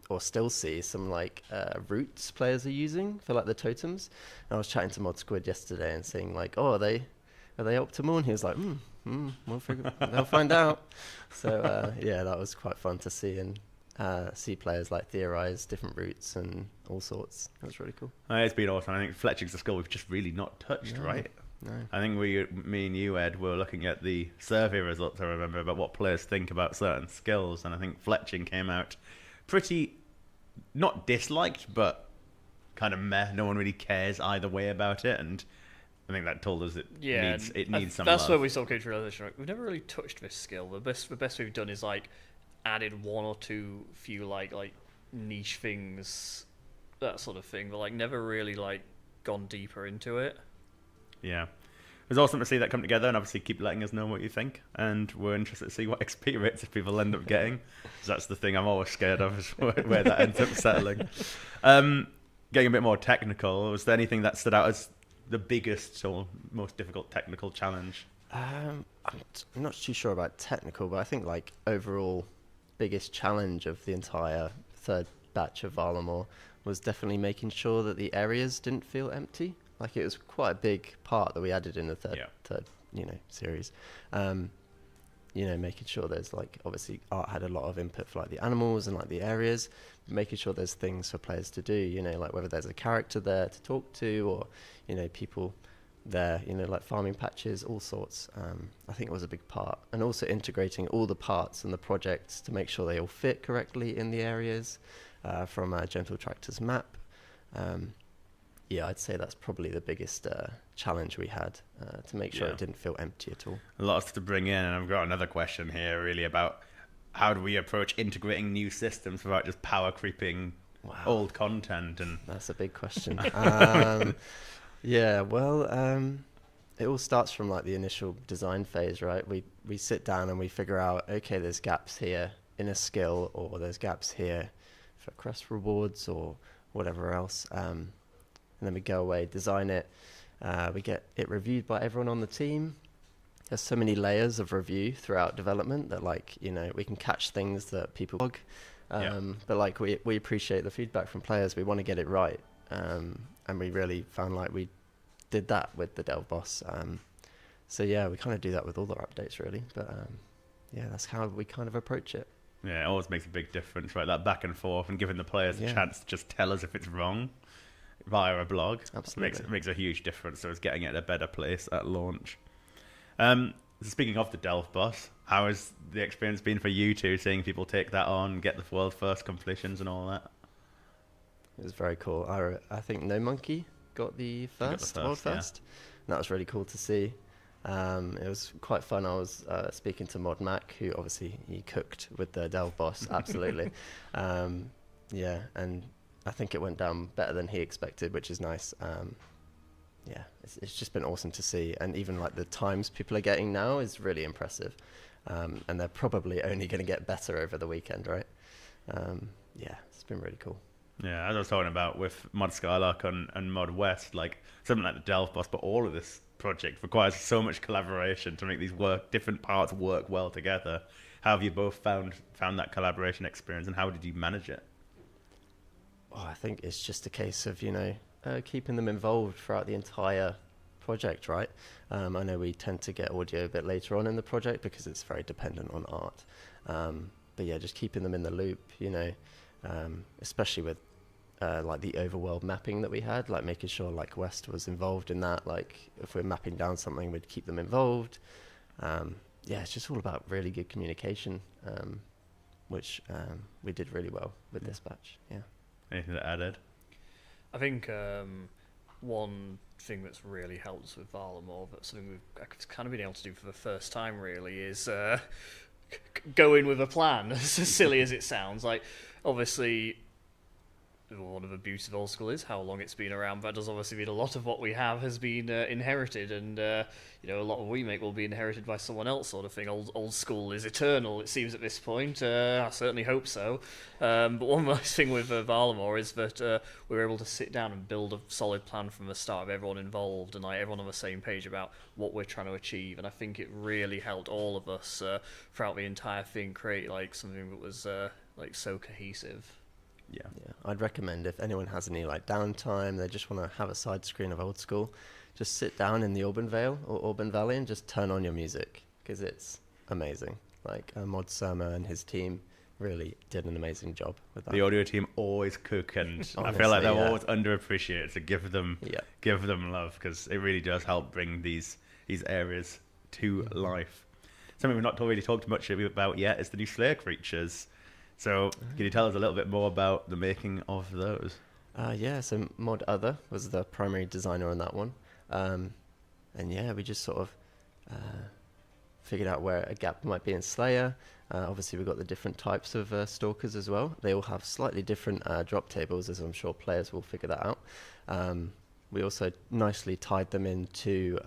or still see, some like roots players are using for like the totems. And I was chatting to Mod Squid yesterday and saying like, oh, are they optimal? And he was like, they'll find out. So yeah, that was quite fun to see, and see players like theorize different routes and all sorts. That was really cool. It's been awesome. I think fletching's a skill we've just really not touched, right? No. I think me and you, Ed, were looking at the survey results, I remember, about what players think about certain skills, and I think fletching came out pretty, not disliked, but kind of meh. No one really cares either way about it, and I think that told us it needs some That's love. where we sort of came to the realization, right? We've never really touched this skill. The best we've done is like added one or two few like niche things, that sort of thing, but like never really like gone deeper into it. Yeah. It was awesome to see that come together, and obviously keep letting us know what you think, and we're interested to see what XP rates if people end up getting, because that's the thing I'm always scared of, is where that ends up settling. Getting a bit more technical, was there anything that stood out as the biggest or most difficult technical challenge? I'm not too sure about technical, but I think like overall biggest challenge of the entire third batch of Varlamore was definitely making sure that the areas didn't feel empty. Like it was quite a big part that we added in the third series. Making sure there's like, obviously Art had a lot of input for like the animals and like the areas, making sure there's things for players to do, like whether there's a character there to talk to, or, people there, like farming patches, all sorts. I think it was a big part. And also integrating all the parts and the projects to make sure they all fit correctly in the areas from Gentle Tractor's map. I'd say that's probably the biggest challenge we had, to make sure it didn't feel empty at all. A lot to bring in, and I've got another question here really about how do we approach integrating new systems without just power creeping old content? And that's a big question. It all starts from like the initial design phase, right? We sit down and we figure out, okay, there's gaps here in a skill, or there's gaps here for quest rewards or whatever else. And then we go away, design it. We get it reviewed by everyone on the team. There's so many layers of review throughout development that, like, we can catch things that people bug. But like we appreciate the feedback from players. We want to get it right. And we really found like we did that with the Delve Boss. We kind of do that with all our updates really. But that's how we kind of approach it. Yeah, it always makes a big difference, right? That back and forth and giving the players a chance to just tell us if it's wrong via a blog. Absolutely. Makes a huge difference. So it's getting it at a better place at launch. Speaking of the Delve Boss, how has the experience been for you two, seeing people take that on, get the world first completions and all that? It was very cool. I think No Monkey got the first world first. And that was really cool to see. It was quite fun. I was speaking to Mod Mac, who obviously he cooked with the Delve Boss, absolutely. And I think it went down better than he expected, which is nice. It's just been awesome to see. And even like the times people are getting now is really impressive. And they're probably only going to get better over the weekend, right? It's been really cool. Yeah, as I was talking about with Mods Skylark and Mod West, like something like the Delve Boss, but all of this project requires so much collaboration to make these different parts work well together. How have you both found that collaboration experience, and how did you manage it? Oh, I think it's just a case of, keeping them involved throughout the entire project, right? I know we tend to get audio a bit later on in the project because it's very dependent on art. But just keeping them in the loop, especially with like the overworld mapping that we had, like making sure like West was involved in that. Like if we're mapping down something, we'd keep them involved. It's just all about really good communication, which we did really well with this batch. Yeah. Anything to add, Ed? I think one thing that's really helped us with Varlamore, but something we've kind of been able to do for the first time really, is go in with a plan, as silly as it sounds. Like, obviously, one of the beauties of old school is how long it's been around. That does obviously mean a lot of what we have has been inherited, and you know, a lot of what we make will be inherited by someone else, sort of thing. Old school is eternal, it seems, at this point. I certainly hope so. But one nice thing with Varlamore is that we were able to sit down and build a solid plan from the start of everyone involved, and like everyone on the same page about what we're trying to achieve. And I think it really helped all of us throughout the entire thing create like something that was like so cohesive. Yeah. I'd recommend if anyone has any like downtime, they just want to have a side screen of old school, just sit down in the Auburn Vale or Auburn Valley and just turn on your music, because it's amazing. Like Mods Skylark and his team really did an amazing job with that. The audio team always cook, and I Honestly, feel like they're yeah. always underappreciated. So give them love, because it really does help bring these areas to life. Something we've not really talked much about yet is the new Slayer creatures. So can you tell us a little bit more about the making of those? So Mod Other was the primary designer on that one. And yeah, we just sort of figured out where a gap might be in Slayer. Obviously, we've got the different types of stalkers as well. They all have slightly different drop tables, as I'm sure players will figure that out. We also nicely tied them into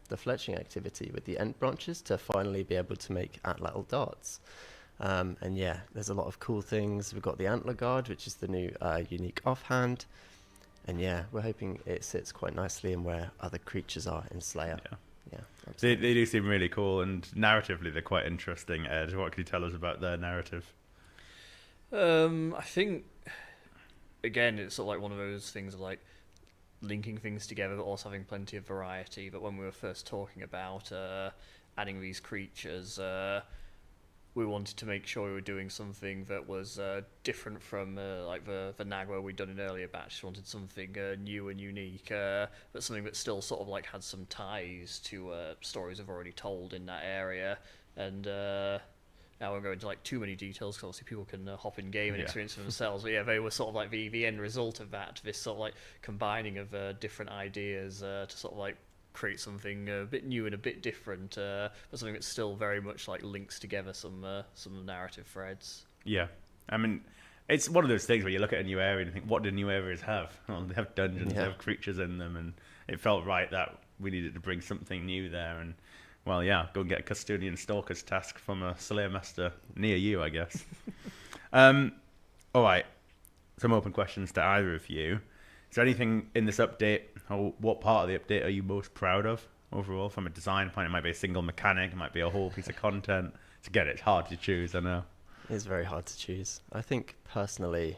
the fletching activity with the end branches to finally be able to make atlatl darts. And yeah, there's a lot of cool things. We've got the Antler Guard, which is the new unique offhand. And yeah, we're hoping it sits quite nicely in where other creatures are in Slayer. Yeah, they do seem really cool, and narratively they're quite interesting. Ed, what can you tell us about their narrative? I think, again, it's sort of like one of those things of like linking things together, but also having plenty of variety. But when we were first talking about adding these creatures, we wanted to make sure we were doing something that was different from like the Nagwa we'd done in earlier batches. We wanted something new and unique, but something that still sort of like had some ties to stories I've already told in that area. And now I won't go into like too many details, because obviously people can hop in game and experience for themselves. But yeah, they were sort of like the end result of that. This sort of like combining of different ideas to sort of like create something a bit new and a bit different, but something that still very much like links together some narrative threads. Yeah, I mean, it's one of those things where you look at a new area and think, what do new areas have? Well, they have dungeons, they have creatures in them, and it felt right that we needed to bring something new there. And well, yeah, go and get a custodian stalker's task from a Slayer master near you, I guess. All right, some open questions to either of you. Is there anything in this update, or what part of the update are you most proud of overall from a design point? It might be a single mechanic, it might be a whole piece of content. Again, it's hard to choose, I know. It's very hard to choose. I think personally,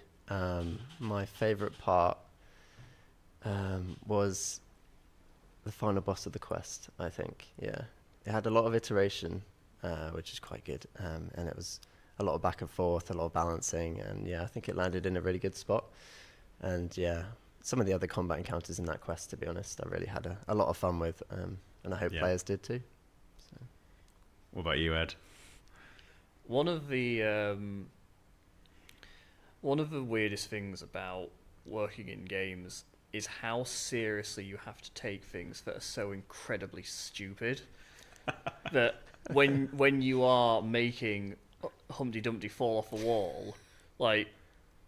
my favourite part was the final boss of the quest, I think. Yeah, it had a lot of iteration, which is quite good, and it was a lot of back and forth, a lot of balancing, and yeah, I think it landed in a really good spot. And yeah, some of the other combat encounters in that quest, to be honest, I really had a lot of fun with, and I hope players did too. So. What about you, Ed? One of the weirdest things about working in games is how seriously you have to take things that are so incredibly stupid. That when you are making Humpty Dumpty fall off a wall, like,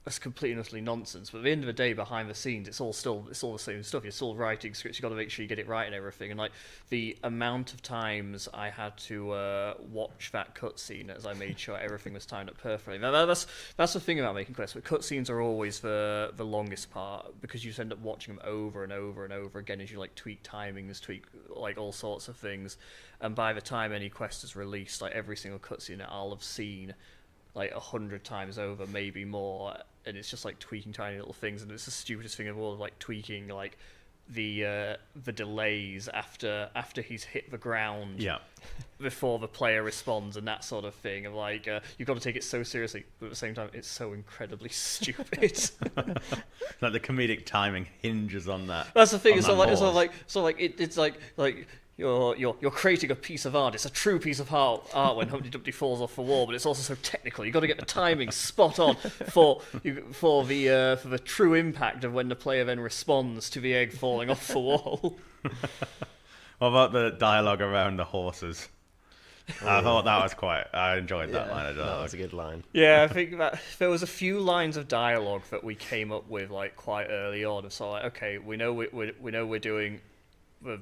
that's completely and utterly nonsense. But at the end of the day, behind the scenes, it's all the same stuff. You're still writing scripts. You've got to make sure you get it right and everything. And like the amount of times I had to watch that cutscene as I made sure everything was timed up perfectly. Now that's the thing about making quests. But cutscenes are always the longest part, because you just end up watching them over and over and over again as you like tweak timings, tweak like all sorts of things. And by the time any quest is released, like every single cutscene that I'll have seen like 100 times over, maybe more, and it's just like tweaking tiny little things. And it's the stupidest thing of all, like tweaking like the delays after he's hit the ground, before the player responds, and that sort of thing of like you've got to take it so seriously, but at the same time it's so incredibly stupid. Like the comedic timing hinges on that. That's the thing. It's like you're creating a piece of art. It's a true piece of art when Humpty Dumpty falls off the wall, but it's also so technical. You've got to get the timing spot on for the true impact of when the player then responds to the egg falling off the wall. What about the dialogue around the horses? I thought that was I enjoyed that line. That was a good line. Yeah, I think that there was a few lines of dialogue that we came up with like quite early on. So like, okay, we know we're doing. We're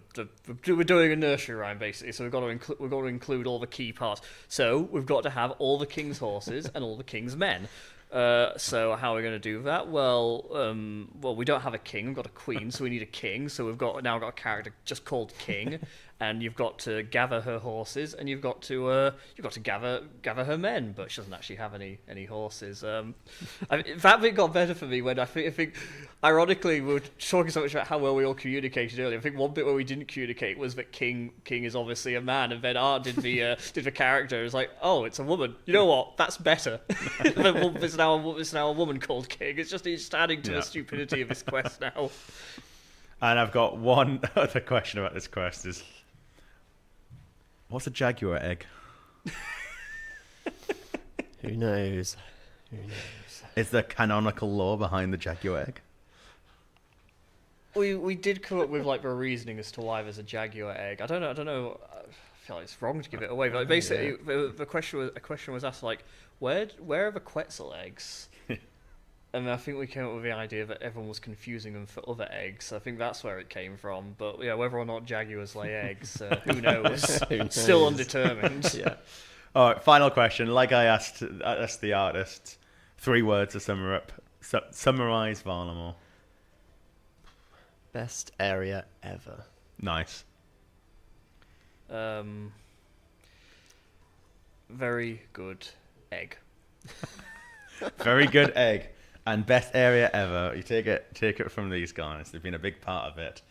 doing a nursery rhyme basically, so we've got to include all the key parts. So we've got to have all the king's horses and all the king's men. So how are we going to do that? Well, we don't have a king. We've got a queen, so we need a king. So we've now got a character just called King, and you've got to gather her horses, and you've got to gather her men. But she doesn't actually have any horses. That bit got better for me when I think ironically we were talking so much about how well we all communicated earlier. I think one bit where we didn't communicate was that King is obviously a man, and then Art did the character. It was like, oh, it's a woman. You know what? That's better. It's now a woman called King. It's just adding to the stupidity of this quest now. And I've got one other question about this quest: is what's a jaguar egg? Who knows? Is there canonical lore behind the jaguar egg? We did come up with like the reasoning as to why there's a jaguar egg. I don't know. I feel like it's wrong to give it away, but basically the question was asked like, where are the Quetzal eggs? And I think we came up with the idea that everyone was confusing them for other eggs. I think that's where it came from. But yeah, whether or not jaguars lay eggs, who knows? Still undetermined. Yeah. All right, final question. Like I asked the artist, 3 words to summarize Varlamore. Best area ever. Nice. Very good egg. Very good egg. And best area ever. You take it from these guys. They've been a big part of it.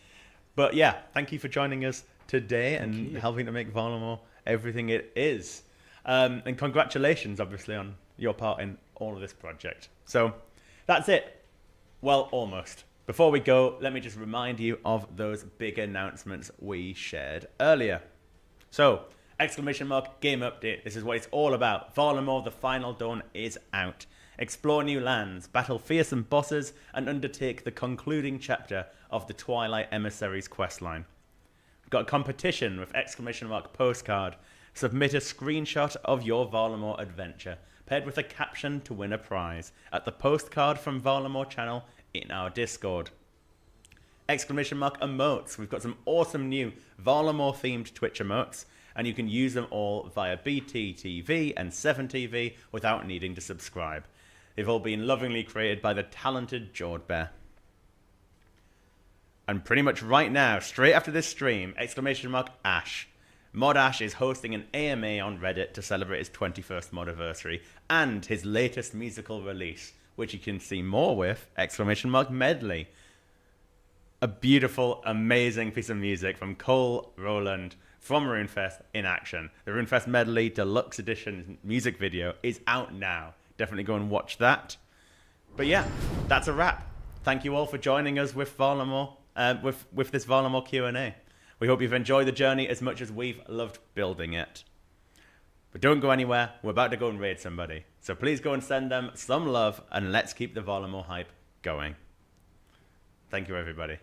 But yeah, thank you for joining us today and helping to make Varlamore everything it is. And congratulations, obviously, on your part in all of this project. So that's it. Well, almost. Before we go, let me just remind you of those big announcements we shared earlier. So, ! Game update. This is what it's all about. Varlamore The Final Dawn is out. Explore new lands, battle fearsome bosses, and undertake the concluding chapter of the Twilight Emissaries questline. We've got a competition with ! Postcard. Submit a screenshot of your Varlamore adventure, paired with a caption to win a prize at the Postcard from Varlamore channel in our Discord. ! Emotes. We've got some awesome new Varlamore themed Twitch emotes, and you can use them all via BTTV and 7TV without needing to subscribe. They've all been lovingly created by the talented Jordbear. And pretty much right now, straight after this stream, ! Ash. Mod Ash is hosting an AMA on Reddit to celebrate his 21st modiversary and his latest musical release, which you can see more with ! Medley. A beautiful, amazing piece of music from Cole Rowland from RuneFest in action. The RuneFest Medley Deluxe Edition music video is out now. Definitely go and watch that. But yeah, that's a wrap. Thank you all for joining us with Varlamore, with this Varlamore Q&A. We hope you've enjoyed the journey as much as we've loved building it. But don't go anywhere. We're about to go and raid somebody. So please go and send them some love, and let's keep the Varlamore hype going. Thank you, everybody.